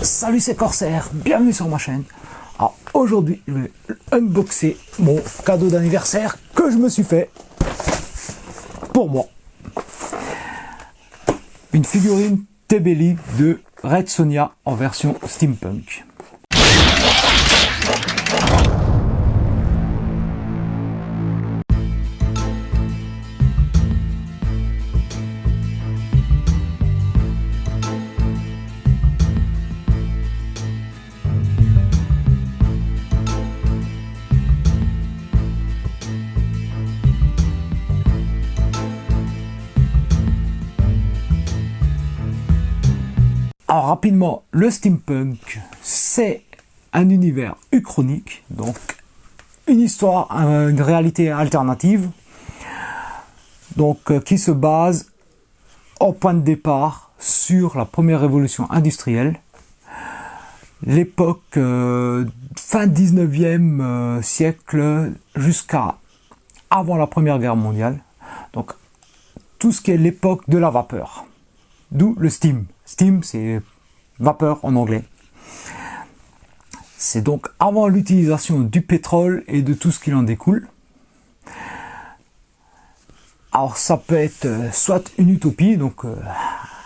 Salut, c'est Corsair, bienvenue sur ma chaîne. Alors aujourd'hui je vais unboxer mon cadeau d'anniversaire que je me suis fait pour moi. Une figurine TB League de Red Sonja en version steampunk. Alors rapidement, le steampunk, c'est un univers uchronique, donc une histoire, une réalité alternative, donc qui se base au point de départ sur la première révolution industrielle, l'époque fin 19e siècle jusqu'à avant la Première Guerre mondiale, donc tout ce qui est l'époque de la vapeur, d'où le steam. Steam, c'est vapeur en anglais. C'est donc avant l'utilisation du pétrole et de tout ce qui en découle. Alors ça peut être soit une utopie, donc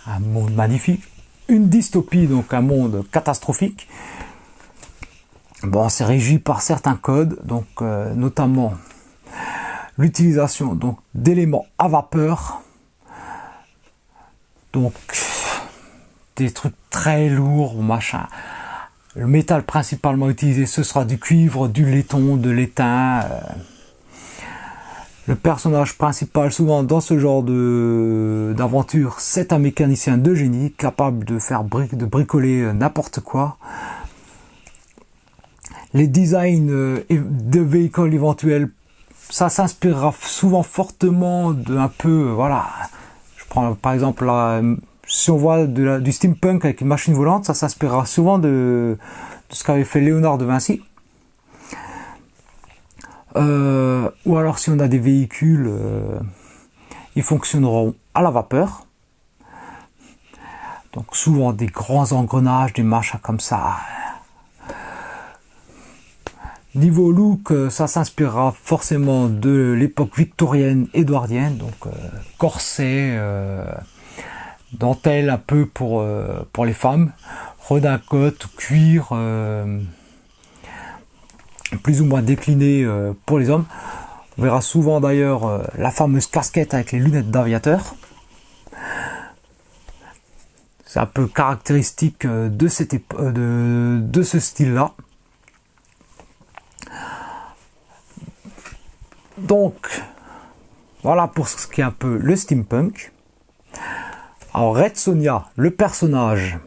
un monde magnifique, une dystopie, donc un monde catastrophique. Bon, c'est régi par certains codes, donc notamment l'utilisation donc d'éléments à vapeur, donc des trucs très lourds, machin. Le métal principalement utilisé, ce sera du cuivre, du laiton, de l'étain. Le personnage principal, souvent dans ce genre d'aventure, c'est un mécanicien de génie, capable de faire de bricoler n'importe quoi. Les designs de véhicules éventuels, ça s'inspirera souvent fortement d'un peu, voilà. Je prends par exemple si on voit du steampunk avec une machine volante, ça s'inspirera souvent de ce qu'avait fait Léonard de Vinci. Ou alors si on a des véhicules, ils fonctionneront à la vapeur. Donc souvent des grands engrenages, des machins comme ça. Niveau look, ça s'inspirera forcément de l'époque victorienne, édouardienne, donc corset, dentelle un peu pour les femmes, redingote, cuir, plus ou moins décliné pour les hommes. On verra souvent d'ailleurs la fameuse casquette avec les lunettes d'aviateur. C'est un peu caractéristique de ce style-là. Donc, voilà pour ce qui est un peu le steampunk. Alors, Red Sonja, le personnage,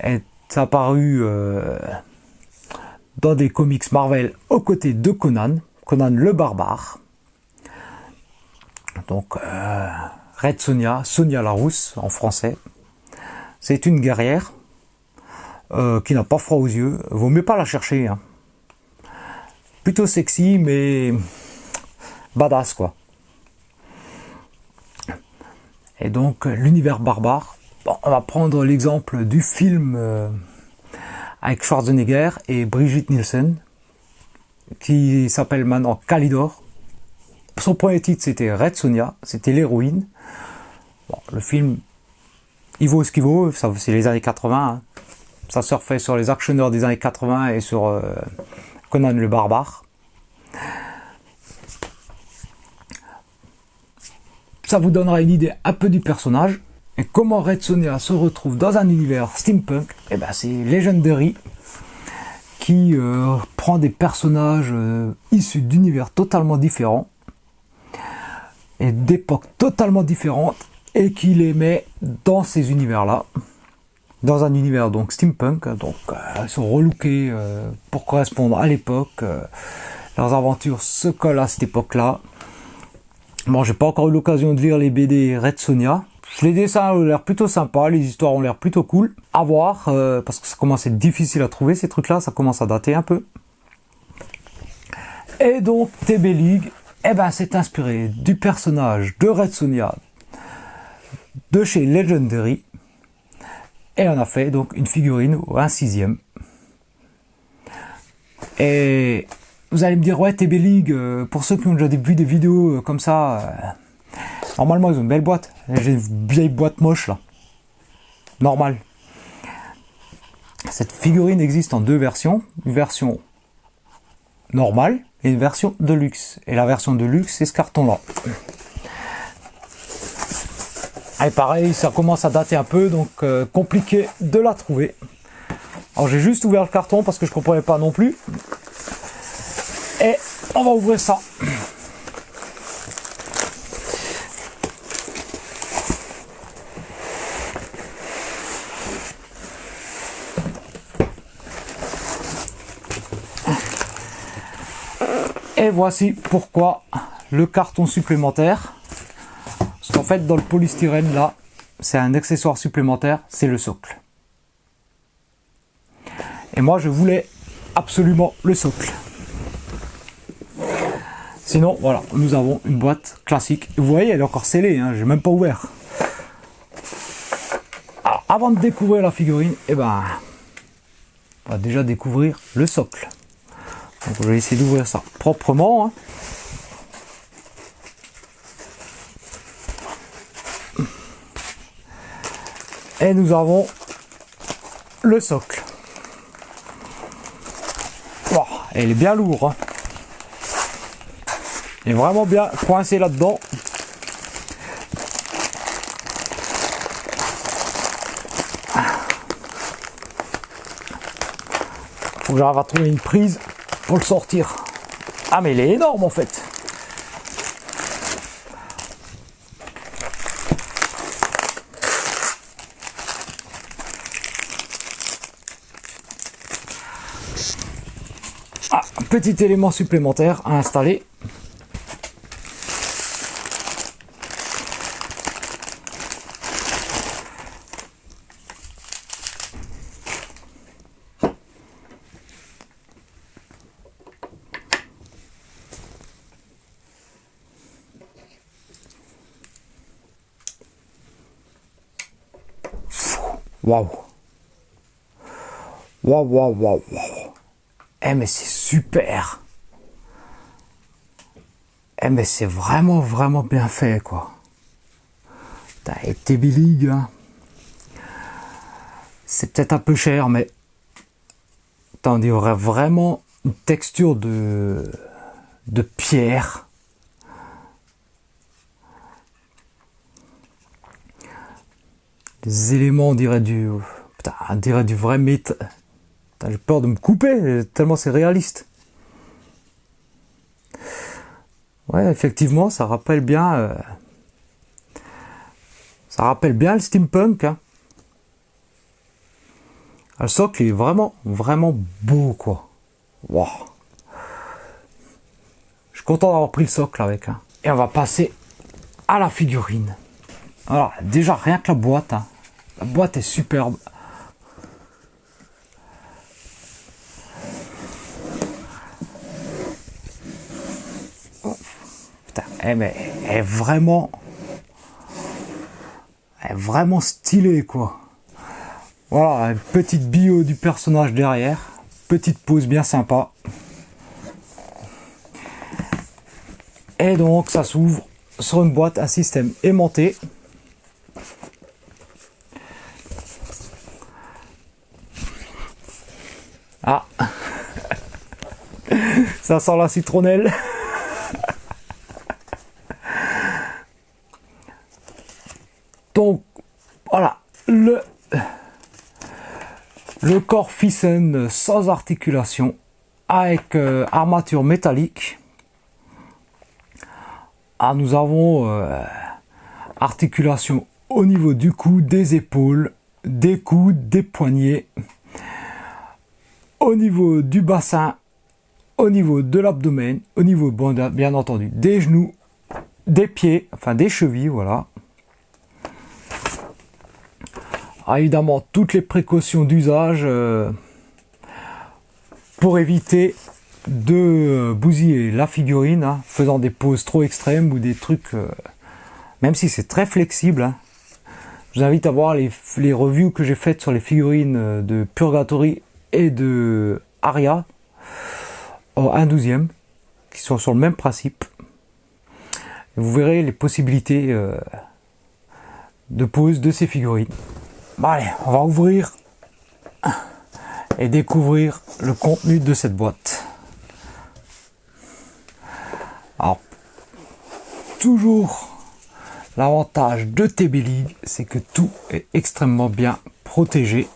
est apparu dans des comics Marvel aux côtés de Conan le barbare. Donc, Red Sonja, Sonja la rousse en français, c'est une guerrière qui n'a pas froid aux yeux. Vaut mieux pas la chercher, hein. Plutôt sexy, mais badass, quoi. Et donc l'univers barbare, bon, on va prendre l'exemple du film avec Schwarzenegger et Brigitte Nielsen, qui s'appelle maintenant Kalidor. Son premier titre c'était Red Sonja, c'était l'héroïne. Bon, le film, il vaut ce qu'il vaut, c'est les années 80, hein. Ça surfait sur les actionneurs des années 80 et sur Conan le barbare. Ça vous donnera une idée un peu du personnage et comment Red Sonja se retrouve dans un univers steampunk. Et ben c'est Legendary qui prend des personnages issus d'univers totalement différents et d'époques totalement différentes et qui les met dans ces univers-là, dans un univers donc steampunk. Donc ils sont relookés pour correspondre à l'époque. Leurs aventures se collent à cette époque-là. Bon, j'ai pas encore eu l'occasion de lire les BD Red Sonja. Les dessins ont l'air plutôt sympas, les histoires ont l'air plutôt cool. À voir, parce que ça commence à être difficile à trouver ces trucs-là, ça commence à dater un peu. Et donc, TB League, eh ben, c'est inspiré du personnage de Red Sonja de chez Legendary. Et on a fait donc une figurine ou un 6e. Et vous allez me dire, ouais, TB League, pour ceux qui ont déjà vu des vidéos comme ça, normalement ils ont une belle boîte. J'ai une vieille boîte moche là. Normal. Cette figurine existe en 2 versions. Une version normale et une version de luxe. Et la version de luxe, c'est ce carton là. Et pareil, ça commence à dater un peu, donc compliqué de la trouver. Alors j'ai juste ouvert le carton parce que je comprenais pas non plus. Et on va ouvrir ça. Et voici pourquoi le carton supplémentaire. Parce qu'en fait, dans le polystyrène, là, c'est un accessoire supplémentaire, c'est le socle. Et moi, je voulais absolument le socle. Sinon, voilà, nous avons une boîte classique. Vous voyez, elle est encore scellée, hein, j'ai même pas ouvert. Alors, avant de découvrir la figurine, eh ben, on va déjà découvrir le socle. Donc, je vais essayer d'ouvrir ça proprement. Hein. Et nous avons le socle. Oh, elle est bien lourde. Hein. Elle est vraiment bien coincée là-dedans. Faut que j'arrive à trouver une prise pour le sortir. Ah mais elle est énorme en fait. Ah, petit élément supplémentaire à installer. Waouh! Waouh, waouh, waouh, waouh! Eh, mais c'est super! Eh, mais c'est vraiment, vraiment bien fait, quoi. T'as été League, hein. C'est peut-être un peu cher, mais on dirait vraiment une texture de pierre. Des éléments, on dirait du vrai métal. J'ai peur de me couper, tellement c'est réaliste. Ouais, effectivement, ça rappelle bien le steampunk. Hein. Le socle est vraiment, vraiment beau, quoi. Wow. Je suis content d'avoir pris le socle avec. Hein. Et on va passer à la figurine. Alors, déjà, rien que la boîte. Hein. La boîte est superbe. Oh, putain, mais elle est vraiment stylée, quoi. Voilà, une petite bio du personnage derrière. Petite pose bien sympa. Et donc, ça s'ouvre sur une boîte, un système aimanté. Ah, ça sent la citronnelle. Donc, voilà, le corps Thyssen sans articulation, avec armature métallique. Ah, nous avons articulation au niveau du cou, des épaules, des coudes, des poignets. Au niveau du bassin, au niveau de l'abdomen, au niveau, bon, bien entendu, des genoux, des pieds, enfin des chevilles, voilà. Ah, évidemment, toutes les précautions d'usage pour éviter de bousiller la figurine, hein, faisant des poses trop extrêmes ou des trucs, même si c'est très flexible, hein, Je vous invite à voir les reviews que j'ai faites sur les figurines de Purgatory et de Aria en 1/12, qui sont sur le même principe. Et vous verrez les possibilités de pose de ces figurines. Bon allez, on va ouvrir et découvrir le contenu de cette boîte. Alors, toujours l'avantage de TB League, c'est que tout est extrêmement bien protégé.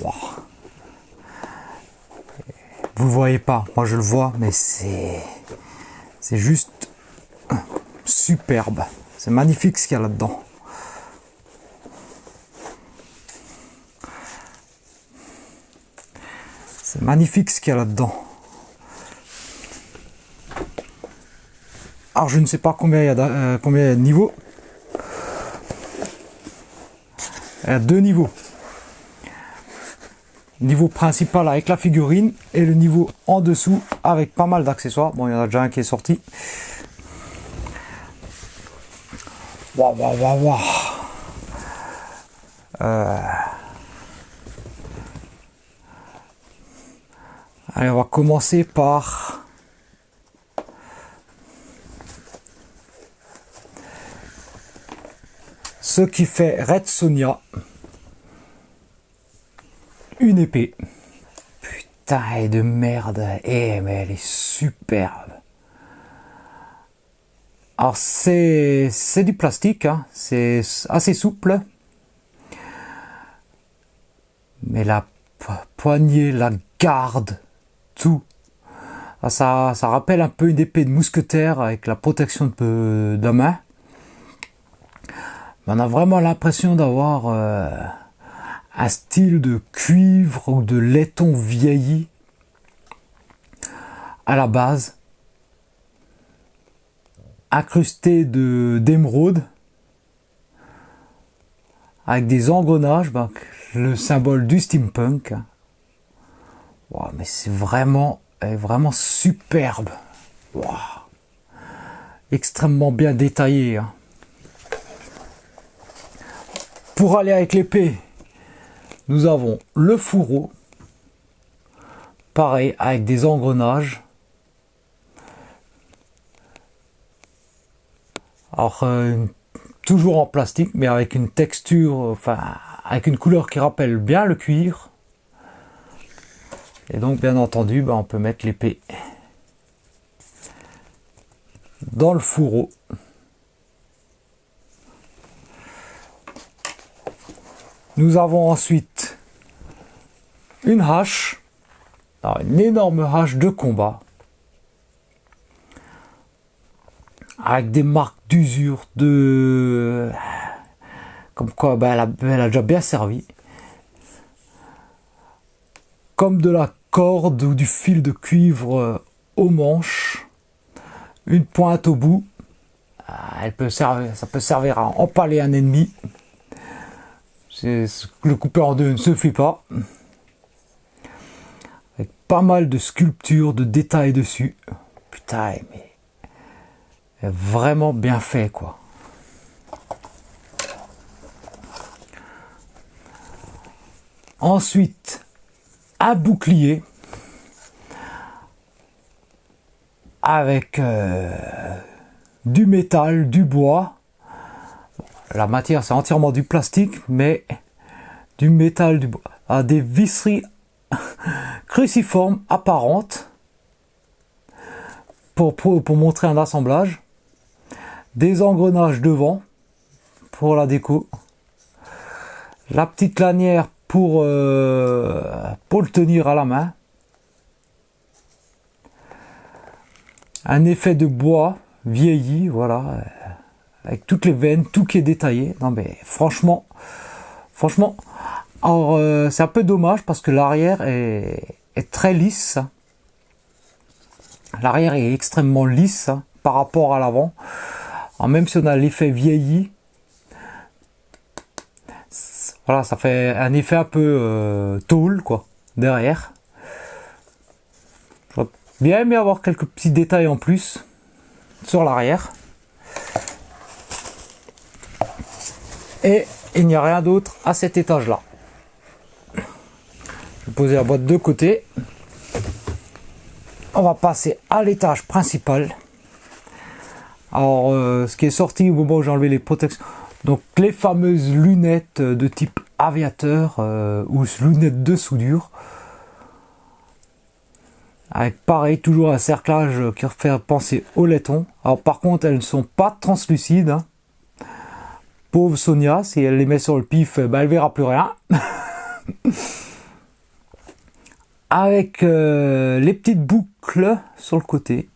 Wow. Vous le voyez pas, moi je le vois, mais c'est juste superbe. C'est magnifique ce qu'il y a là-dedans. C'est magnifique ce qu'il y a là-dedans. Alors je ne sais pas combien il y a de niveaux. Il y a 2 niveaux. Niveau principal avec la figurine et le niveau en dessous avec pas mal d'accessoires. Bon, il y en a déjà un qui est sorti. Waouh, waouh, waouh, waouh. Allez, on va commencer par ce qui fait Red Sonja. Une épée. Putain de merde. Eh mais elle est superbe. Alors c'est du plastique, hein. C'est assez souple. Mais la poignée, la garde, tout. Ça rappelle un peu une épée de mousquetaire avec la protection de la main. On a vraiment l'impression d'avoir un style de cuivre ou de laiton vieilli à la base, incrusté d'émeraude avec des engrenages, le symbole du steampunk. Wow, mais c'est vraiment superbe. Wow. Extrêmement bien détaillé, hein. Pour aller avec l'épée, nous avons le fourreau, pareil avec des engrenages. Alors toujours en plastique, mais avec une texture, enfin avec une couleur qui rappelle bien le cuir. Et donc bien entendu, on peut mettre l'épée dans le fourreau. Nous avons ensuite une hache, alors une énorme hache de combat, avec des marques d'usure, comme quoi elle a déjà bien servi, comme de la corde ou du fil de cuivre aux manches, une pointe au bout. Ça peut servir à empaler un ennemi. Le couper en deux ne se fait pas. Avec pas mal de sculptures, de détails dessus. Putain, mais vraiment bien fait, quoi. Ensuite, un bouclier avec du métal, du bois. La matière, c'est entièrement du plastique, mais du métal, du bois. À des visseries cruciformes apparentes pour montrer un assemblage. Des engrenages devant pour la déco. La petite lanière pour le tenir à la main. Un effet de bois vieilli, voilà. Avec toutes les veines, tout qui est détaillé. Non mais franchement, alors c'est un peu dommage parce que l'arrière est très lisse. L'arrière est extrêmement lisse par rapport à l'avant. Même si on a l'effet vieilli, voilà, ça fait un effet un peu tôle, quoi, derrière. J'aurais bien aimé avoir quelques petits détails en plus sur l'arrière. Et il n'y a rien d'autre à cet étage là. Je vais poser la boîte de côté. On va passer à l'étage principal. Alors ce qui est sorti au moment où j'ai enlevé les protections, donc les fameuses lunettes de type aviateur ou lunettes de soudure, avec pareil toujours un cerclage qui fait penser au laiton. Alors par contre elles ne sont pas translucides, hein. Pauvre Sonia, si elle les met sur le pif, ben, elle verra plus rien. Avec les petites boucles sur le côté.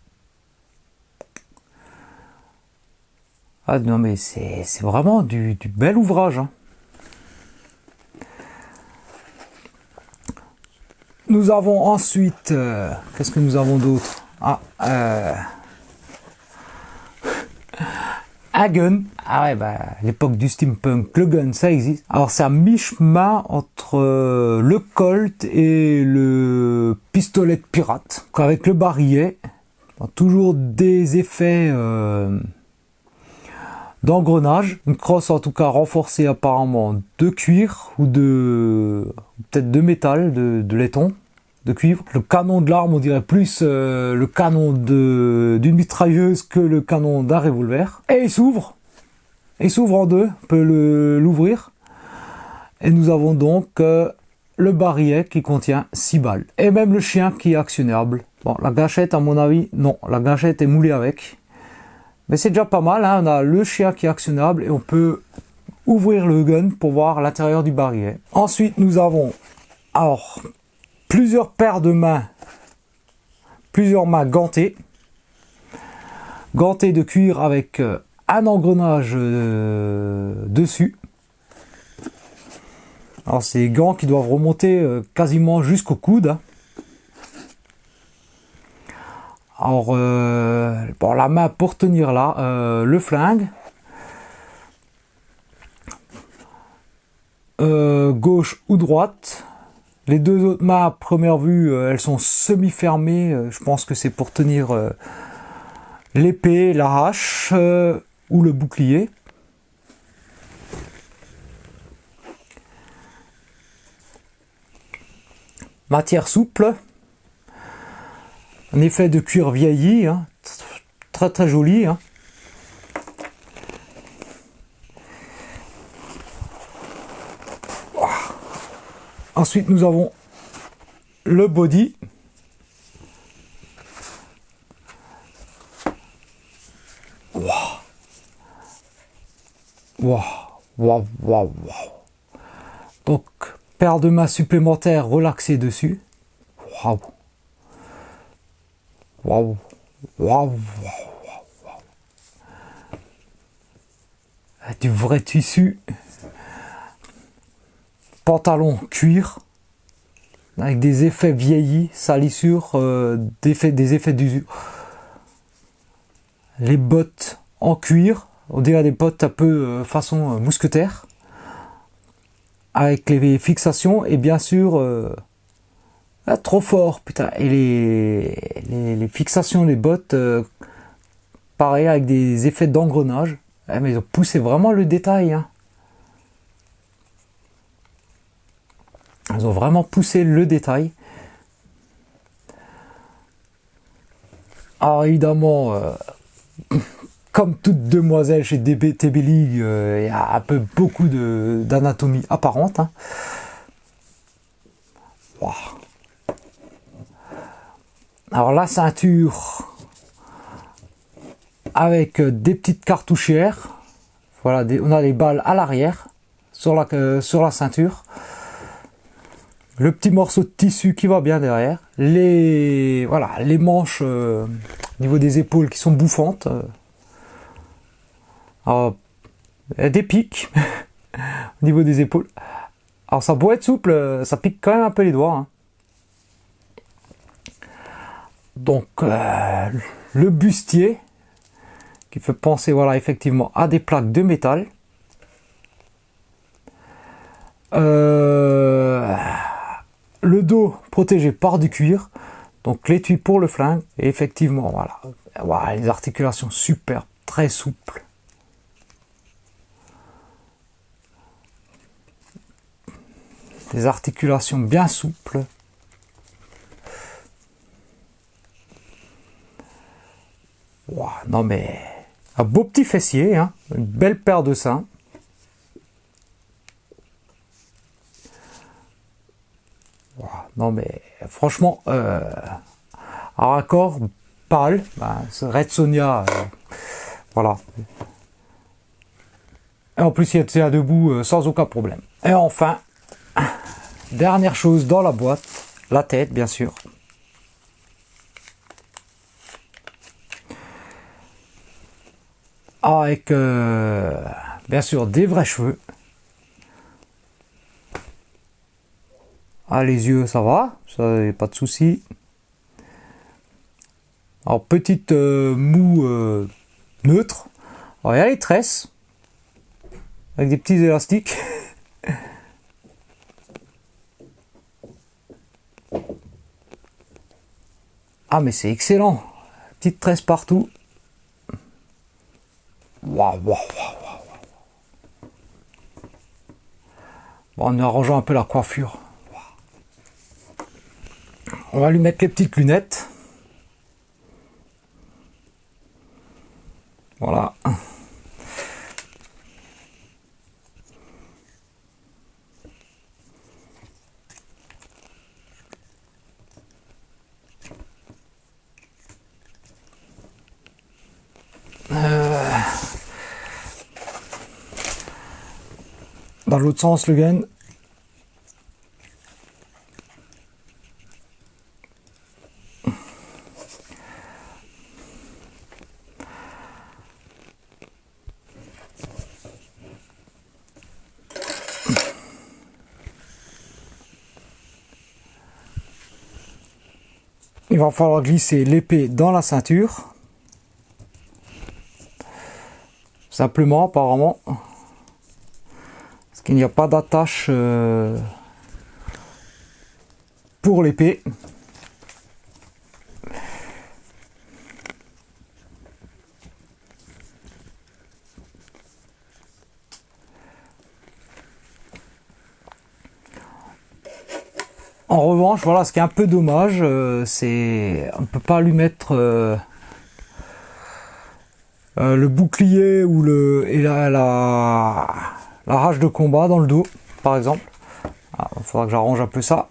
Ah non mais c'est vraiment du bel ouvrage, hein. Nous avons ensuite, qu'est-ce que nous avons d'autre? Un gun. Ah ouais, bah, l'époque du steampunk, le gun, ça existe. Alors c'est un mi-chemin entre le Colt et le pistolet de pirate. Donc, avec le barillet, toujours des effets d'engrenage. Une crosse en tout cas renforcée apparemment de cuir ou de peut-être de métal, de laiton, de cuivre. Le canon de l'arme, on dirait plus le canon d'une mitrailleuse que le canon d'un revolver. Et il s'ouvre. Il s'ouvre en deux, on peut l'ouvrir. Et nous avons donc le barillet qui contient 6 balles. Et même le chien qui est actionnable. Bon, la gâchette à mon avis, non, la gâchette est moulée avec. Mais c'est déjà pas mal, hein. On a le chien qui est actionnable et on peut ouvrir le gun pour voir l'intérieur du barillet. Ensuite, nous avons alors plusieurs paires de mains, plusieurs mains gantées. Gantées de cuir avec un engrenage dessus. Alors c'est des gants qui doivent remonter quasiment jusqu'au coude, hein. Alors, bon, la main pour tenir là, le flingue. Gauche ou droite. Les deux autres mains, à première vue, elles sont semi-fermées. Je pense que c'est pour tenir l'épée, la hache ou le bouclier. Matière souple. Un effet de cuir vieilli, hein, très très joli, hein. Ensuite nous avons le body. Waouh, waouh, waouh, waouh. Donc paire de mains supplémentaires relaxées dessus. Waouh. Waouh, waouh, waouh, du vrai tissu. Pantalon cuir avec des effets vieillis, salissures, des effets d'usure. Les bottes en cuir, on dirait des bottes un peu façon mousquetaire, avec les fixations et bien sûr trop fort, putain. Et les fixations des bottes, pareil, avec des effets d'engrenage. Mais ils ont poussé vraiment le détail, hein. Ils ont vraiment poussé le détail. Alors évidemment, comme toute demoiselle chez TB League, il y a un peu beaucoup d'anatomie apparente, hein. Wow. Alors la ceinture avec des petites cartouchières. Voilà, on a les balles à l'arrière sur la ceinture. Le petit morceau de tissu qui va bien derrière. Les manches au niveau des épaules qui sont bouffantes. Alors, des pics au niveau des épaules. Alors ça doit être souple, ça pique quand même un peu les doigts, hein. Donc le bustier qui fait penser, voilà, effectivement à des plaques de métal. Le dos protégé par du cuir, donc l'étui pour le flingue, et effectivement, voilà, les articulations super, très souples. des articulations bien souples. Wow, non mais un beau petit fessier, hein, une belle paire de seins. Wow, non mais franchement, un raccord pâle, ben, Red Sonja, voilà. Et en plus il tient debout sans aucun problème. Et enfin, dernière chose dans la boîte, la tête bien sûr. Avec bien sûr des vrais cheveux. Ah, les yeux ça va, ça y a pas de souci. Alors petite moue neutre. Alors il y a les tresses avec des petits élastiques. Ah mais c'est excellent, petite tresse partout. Waouh, waouh, waouh. Bon, en arrangeant un peu la coiffure. On va lui mettre les petites lunettes. Voilà. Dans l'autre sens, le gain. Il va falloir glisser l'épée dans la ceinture. Simplement, apparemment. Parce qu'il n'y a pas d'attache pour l'épée. En revanche, voilà, ce qui est un peu dommage, c'est on ne peut pas lui mettre le bouclier ou la rage de combat dans le dos, par exemple. Il faudra que j'arrange un peu ça.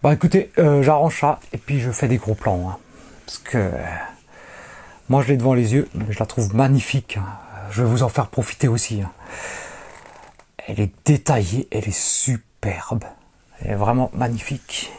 Bah écoutez, j'arrange ça et puis je fais des gros plans. Hein, parce que moi je l'ai devant les yeux, mais je la trouve magnifique. Hein. Je vais vous en faire profiter aussi. Hein. Elle est détaillée, elle est superbe. Elle est vraiment magnifique.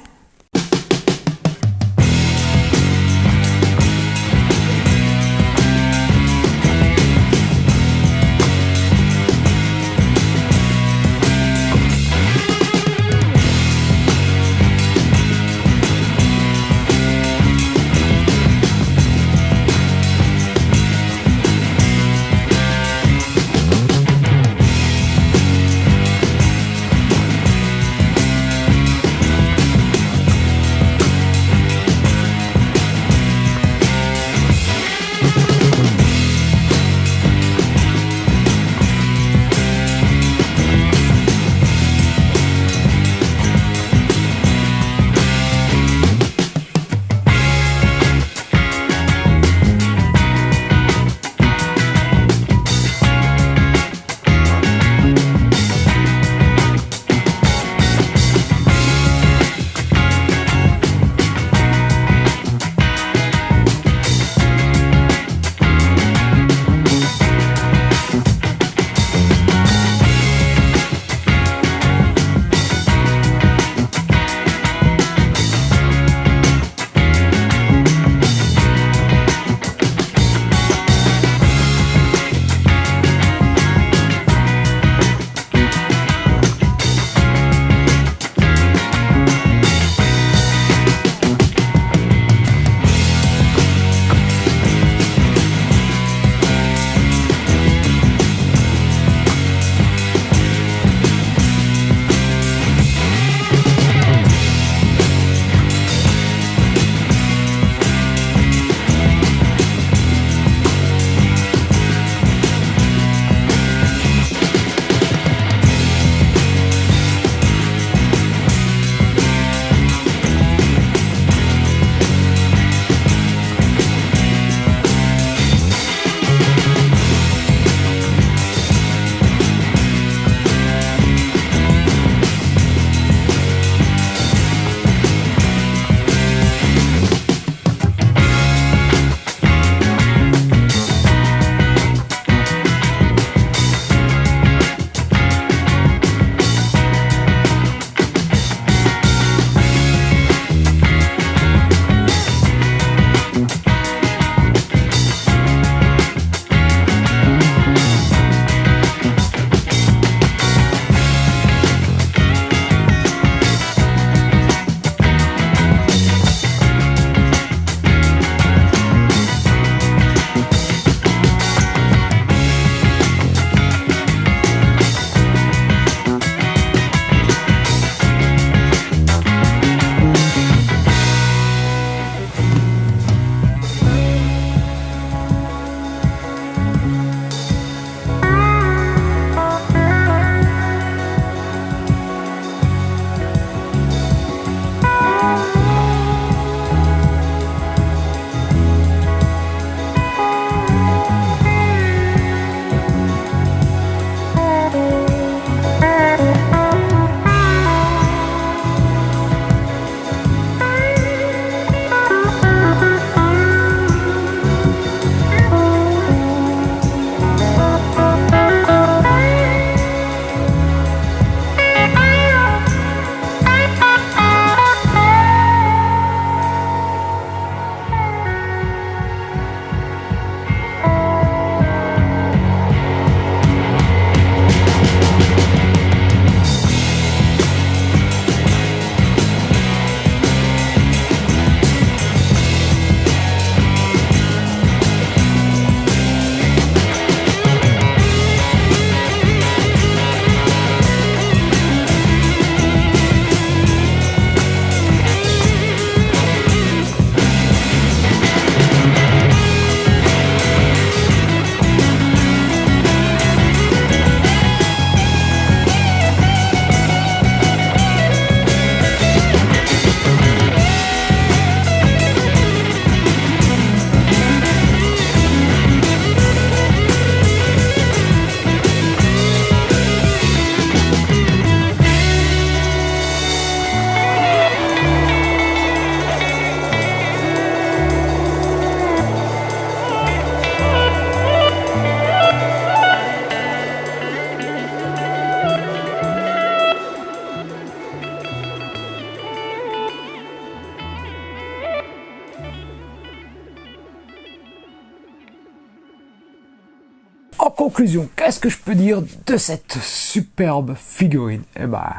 En conclusion, qu'est-ce que je peux dire de cette superbe figurine? Eh ben,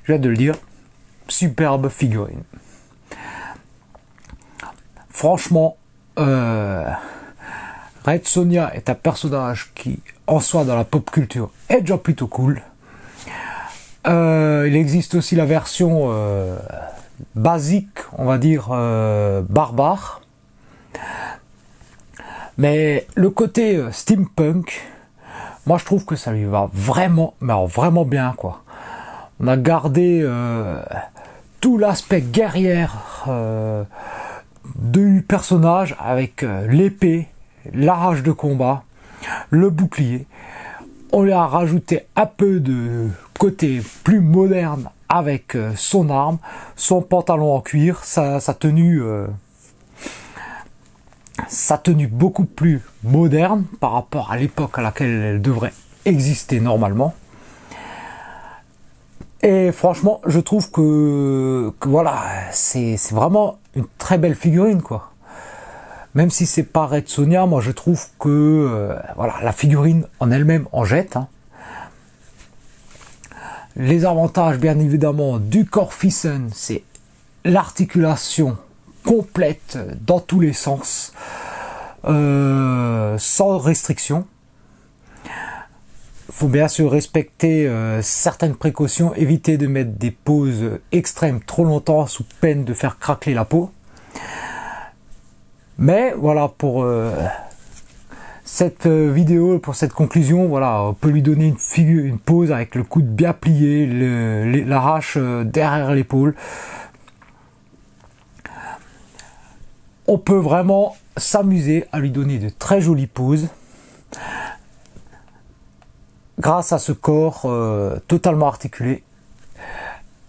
je viens de le dire, superbe figurine. Franchement, Red Sonja est un personnage qui, en soi, dans la pop culture, est déjà plutôt cool. Il existe aussi la version basique, on va dire, barbare. Mais le côté steampunk, moi je trouve que ça lui va vraiment, mais alors vraiment bien quoi. On a gardé tout l'aspect guerrière du personnage avec l'épée, la hache de combat, le bouclier. On lui a rajouté un peu de côté plus moderne avec son arme, son pantalon en cuir, sa tenue beaucoup plus moderne par rapport à l'époque à laquelle elle devrait exister normalement. Et franchement, je trouve que voilà, c'est vraiment une très belle figurine quoi. Même si c'est pas Red Sonja, moi je trouve que voilà, la figurine en elle-même en jette. Hein. Les avantages bien évidemment du corps Thyssen, c'est l'articulation complète dans tous les sens. Sans restriction. Il faut bien sûr respecter certaines précautions, éviter de mettre des poses extrêmes trop longtemps sous peine de faire craquer la peau. Mais voilà, pour cette vidéo, pour cette conclusion, voilà, on peut lui donner une pose avec le coude bien plié, la hache derrière l'épaule. On peut vraiment s'amuser à lui donner de très jolies poses grâce à ce corps totalement articulé,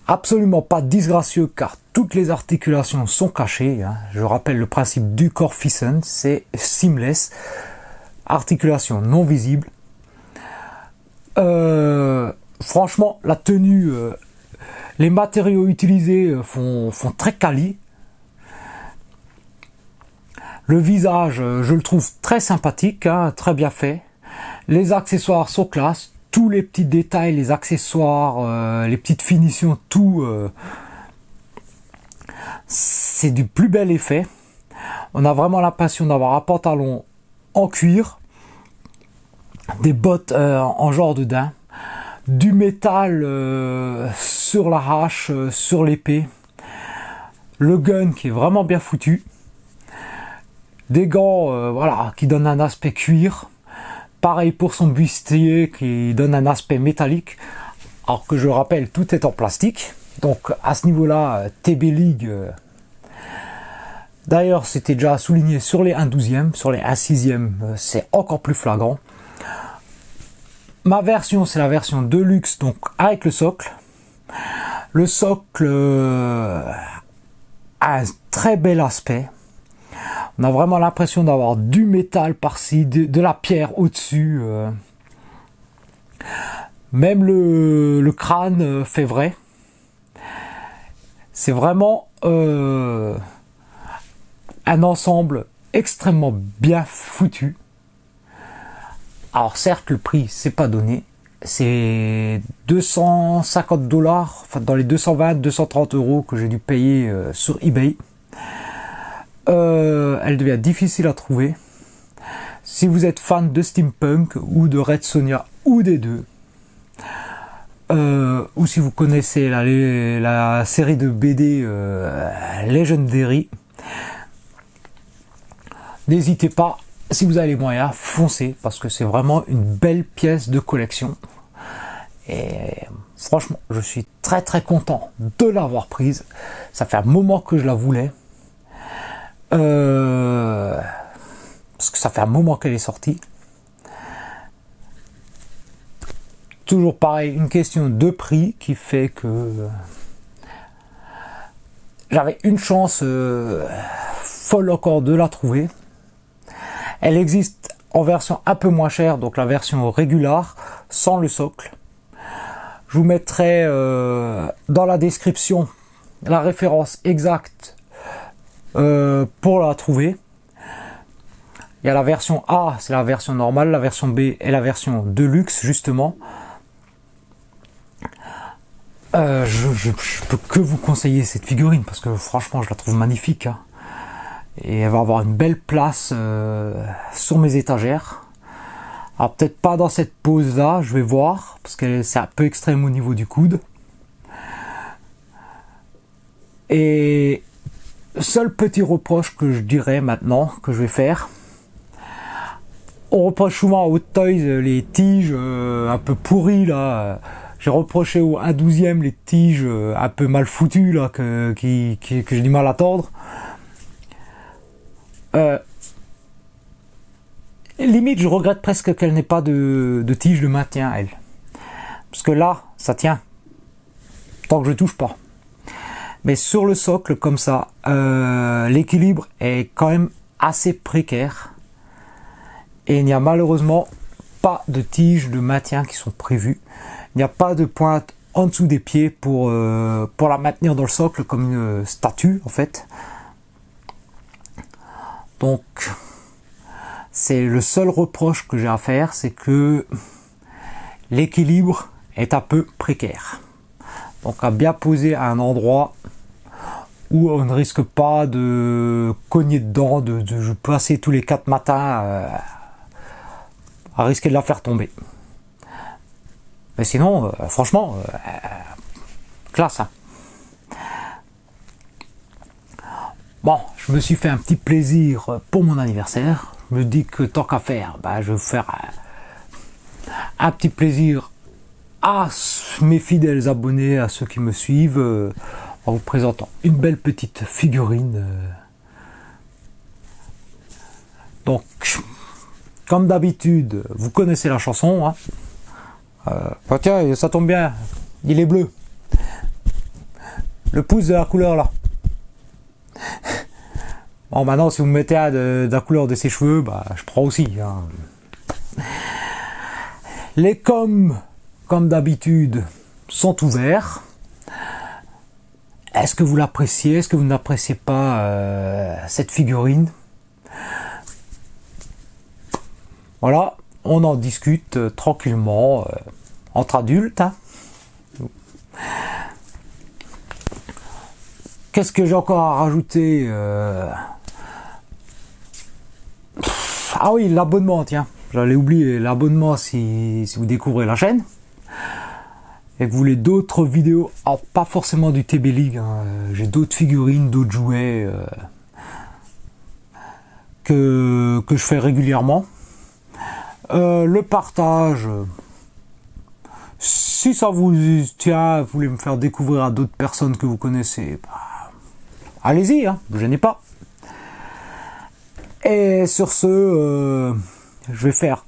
absolument pas disgracieux car toutes les articulations sont cachées. Hein. Je rappelle le principe du corps Thyssen, c'est seamless, articulation non visible. Franchement, la tenue, les matériaux utilisés font très quali. Le visage, je le trouve très sympathique, hein, très bien fait. Les accessoires sont classe. Tous les petits détails, les accessoires, les petites finitions, tout, c'est du plus bel effet. On a vraiment l'impression d'avoir un pantalon en cuir, des bottes en genre de daim, du métal sur la hache, sur l'épée, le gun qui est vraiment bien foutu. Des gants voilà, qui donnent un aspect cuir. Pareil pour son bustier qui donne un aspect métallique. Alors que je rappelle, tout est en plastique. Donc à ce niveau-là, TB League. D'ailleurs, c'était déjà souligné sur les 1/12e. Sur les 1/6e, c'est encore plus flagrant. Ma version, c'est la version Deluxe, donc avec le socle. Le socle a un très bel aspect. On a vraiment l'impression d'avoir du métal par-ci, de la pierre au-dessus. Même le crâne fait vrai. C'est vraiment un ensemble extrêmement bien foutu. Alors certes, le prix, c'est pas donné. C'est 250 $, enfin dans les 220-230 € que j'ai dû payer sur eBay. Elle devient difficile à trouver. Si vous êtes fan de steampunk ou de Red Sonja ou des deux, ou si vous connaissez la série de BD Legendary, n'hésitez pas, si vous avez les moyens, foncez parce que c'est vraiment une belle pièce de collection. Et franchement, je suis très très content de l'avoir prise. Ça fait un moment que je la voulais. Parce que ça fait un moment qu'elle est sortie. Toujours pareil, une question de prix qui fait que j'avais une chance folle encore de la trouver. Elle existe en version un peu moins chère, donc la version régulière, sans le socle. Je vous mettrai dans la description la référence exacte pour la trouver. Il y a la version A, c'est la version normale, la version B est la version Deluxe, justement. Je peux que vous conseiller cette figurine, parce que franchement, je la trouve magnifique. Hein. Et elle va avoir une belle place sur mes étagères. Alors peut-être pas dans cette pose là, je vais voir, parce que c'est un peu extrême au niveau du coude. Et seul petit reproche que je dirais maintenant, que je vais faire, on reproche souvent à Hot Toys les tiges un peu pourries là. J'ai reproché au 1/12e les tiges un peu mal foutues là, que j'ai du mal à tordre. Limite, je regrette presque qu'elle n'ait pas de tige de maintien, elle. Parce que là, ça tient. Tant que je touche pas. Mais sur le socle, comme ça, l'équilibre est quand même assez précaire. Et il n'y a malheureusement pas de tiges de maintien qui sont prévues. Il n'y a pas de pointe en dessous des pieds pour la maintenir dans le socle comme une statue, en fait. Donc... c'est le seul reproche que j'ai à faire, c'est que l'équilibre est un peu précaire. Donc à bien poser à un endroit où on ne risque pas de cogner dedans, de passer tous les 4 matins à risquer de la faire tomber. Mais sinon, franchement, classe. Hein. Bon, je me suis fait un petit plaisir pour mon anniversaire. Je me dis que tant qu'à faire, je vais vous faire un petit plaisir à mes fidèles abonnés, à ceux qui me suivent, en vous présentant une belle petite figurine. Donc, comme d'habitude, vous connaissez la chanson. Hein. Tiens, ça tombe bien, il est bleu. Le pouce de la couleur là. Bon, maintenant, si vous me mettez de la couleur de ses cheveux, je prends aussi. Hein. Les comme d'habitude, sont ouverts. Est-ce que vous l'appréciez? Est-ce que vous n'appréciez pas cette figurine? Voilà, on en discute tranquillement entre adultes. Hein. Qu'est-ce que j'ai encore à rajouter Ah oui, l'abonnement, tiens. J'allais oublier l'abonnement si vous découvrez la chaîne. Et que vous voulez d'autres vidéos, alors pas forcément du TB League, hein. J'ai d'autres figurines, d'autres jouets que je fais régulièrement. Le partage, si ça vous tient, vous voulez me faire découvrir à d'autres personnes que vous connaissez, allez-y, hein, ne gênez pas. Et sur ce, je vais faire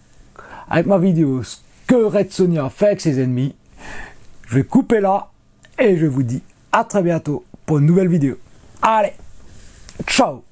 avec ma vidéo ce que Red Sonja fait avec ses ennemis. Je vais couper là et je vous dis à très bientôt pour une nouvelle vidéo. Allez, ciao!